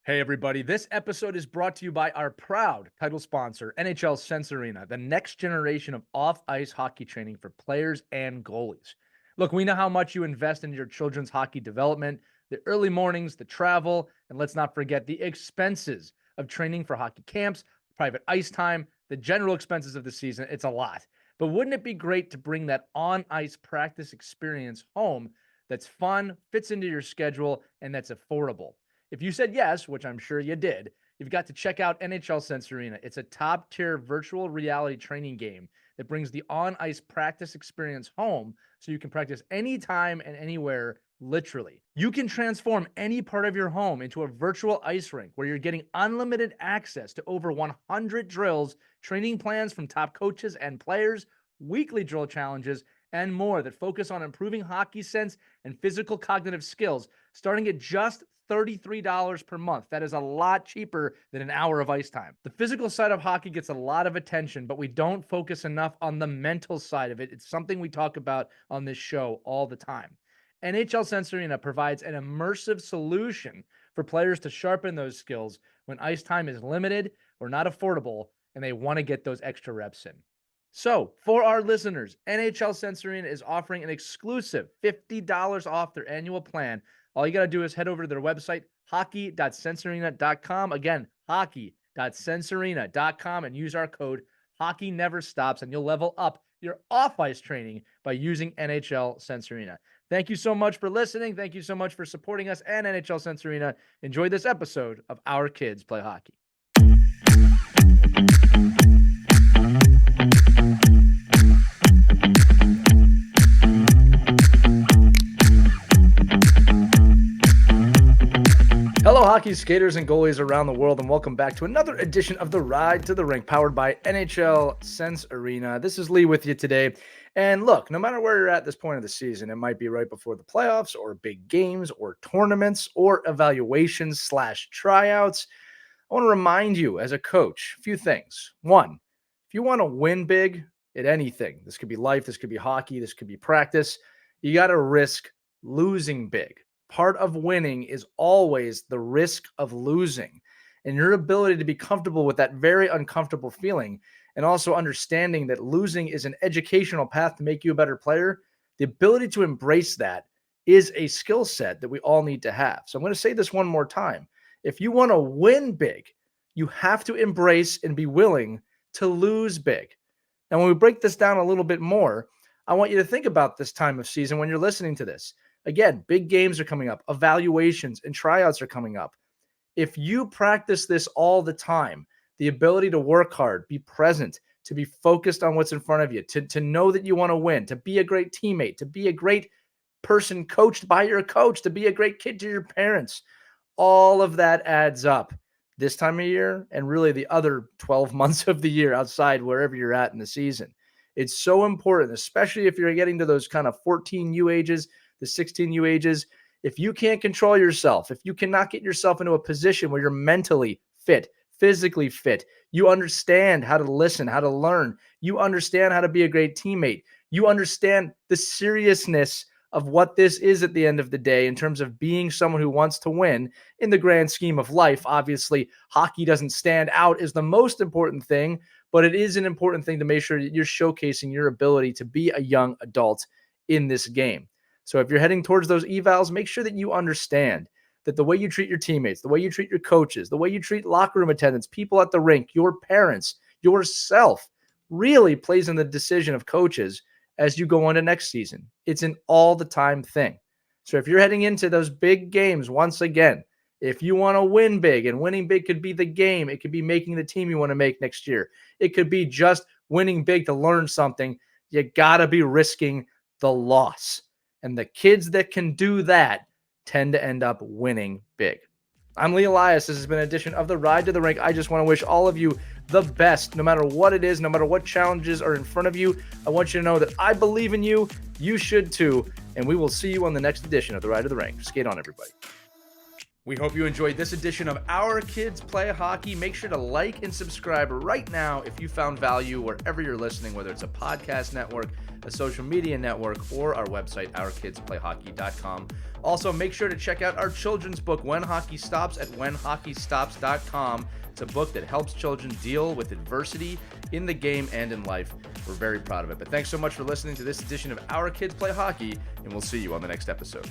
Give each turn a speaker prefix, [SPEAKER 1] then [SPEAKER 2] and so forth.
[SPEAKER 1] Hey, everybody. This episode is brought to you by our proud title sponsor, NHL Sense Arena, the next generation of off ice hockey training for players and goalies. Look, we know how much you invest in your children's hockey development, the early mornings, the travel, and let's not forget the expenses of training for hockey camps, private ice time, the general expenses of the season. It's a lot. But wouldn't it be great to bring that on ice practice experience home that's fun, fits into your schedule, and that's affordable? If you said yes, which I'm sure you did, you've got to check out NHL Sense Arena. It's a top tier virtual reality training game that brings the on ice practice experience home so you can practice anytime and anywhere, literally. You can transform any part of your home into a virtual ice rink where you're getting unlimited access to over 100 drills, training plans from top coaches and players, weekly drill challenges, and more that focus on improving hockey sense and physical cognitive skills, starting at just $33 per month. That is a lot cheaper than an hour of ice time. The physical side of hockey gets a lot of attention, but we don't focus enough on the mental side of it. It's something we talk about on this show all the time. NHL Sense Arena provides an immersive solution for players to sharpen those skills when ice time is limited or not affordable and they want to get those extra reps in. So, for our listeners, NHL Sense Arena is offering an exclusive $50 off their annual plan. All you got to do is head over to their website, hockey.sensearena.com. Again, hockey.sensearena.com, and use our code HOCKEYNEVERSTOPS, and you'll level up your off-ice training by using NHL Sense Arena. Thank you so much for listening. Thank you so much for supporting us and NHL Sense Arena. Enjoy this episode of Our Kids Play Hockey. Hello, hockey skaters and goalies around the world, and welcome back to another edition of The Ride to the Rink, powered by NHL Sense Arena. This is Lee with you today. And look, no matter where you're at this point of the season, it might be right before the playoffs or big games or tournaments or evaluations / tryouts. I want to remind you as a coach, a few things. One, if you want to win big at anything, this could be life, this could be hockey, this could be practice, you got to risk losing big. Part of winning is always the risk of losing, and your ability to be comfortable with that very uncomfortable feeling, and also understanding that losing is an educational path to make you a better player. The ability to embrace that is a skill set that we all need to have. So I'm going to say this one more time. If you want to win big, you have to embrace and be willing to lose big. And when we break this down a little bit more, I want you to think about this time of season when you're listening to this. Again, big games are coming up, evaluations and tryouts are coming up. If you practice this all the time, the ability to work hard, be present, to be focused on what's in front of you, to know that you want to win, to be a great teammate, to be a great person coached by your coach, to be a great kid to your parents, all of that adds up this time of year and really the other 12 months of the year outside wherever you're at in the season. It's so important, especially if you're getting to those kind of 14U ages, the 16U ages. If you can't control yourself, if you cannot get yourself into a position where you're mentally fit, physically fit, you understand how to listen, how to learn, you understand how to be a great teammate, you understand the seriousness of what this is at the end of the day in terms of being someone who wants to win in the grand scheme of life. Obviously, hockey doesn't stand out as the most important thing, but it is an important thing to make sure that you're showcasing your ability to be a young adult in this game. So if you're heading towards those evals, make sure that you understand that the way you treat your teammates, the way you treat your coaches, the way you treat locker room attendants, people at the rink, your parents, yourself really plays in the decision of coaches as you go into next season. It's an all the time thing. So if you're heading into those big games, once again, if you want to win big, and winning big could be the game, it could be making the team you want to make next year. It could be just winning big to learn something. You got to be risking the loss. And the kids that can do that tend to end up winning big. I'm Lee Elias. This has been an edition of The Ride to the Rink. I just want to wish all of you the best, no matter what it is, no matter what challenges are in front of you. I want you to know that I believe in you. You should too. And we will see you on the next edition of The Ride to the Rink. Skate on, everybody. We hope you enjoyed this edition of Our Kids Play Hockey. Make sure to like and subscribe right now if you found value wherever you're listening, whether it's a podcast network, a social media network, or our website, ourkidsplayhockey.com. Also, make sure to check out our children's book, When Hockey Stops, at whenhockeystops.com. It's a book that helps children deal with adversity in the game and in life. We're very proud of it. But thanks so much for listening to this edition of Our Kids Play Hockey, and we'll see you on the next episode.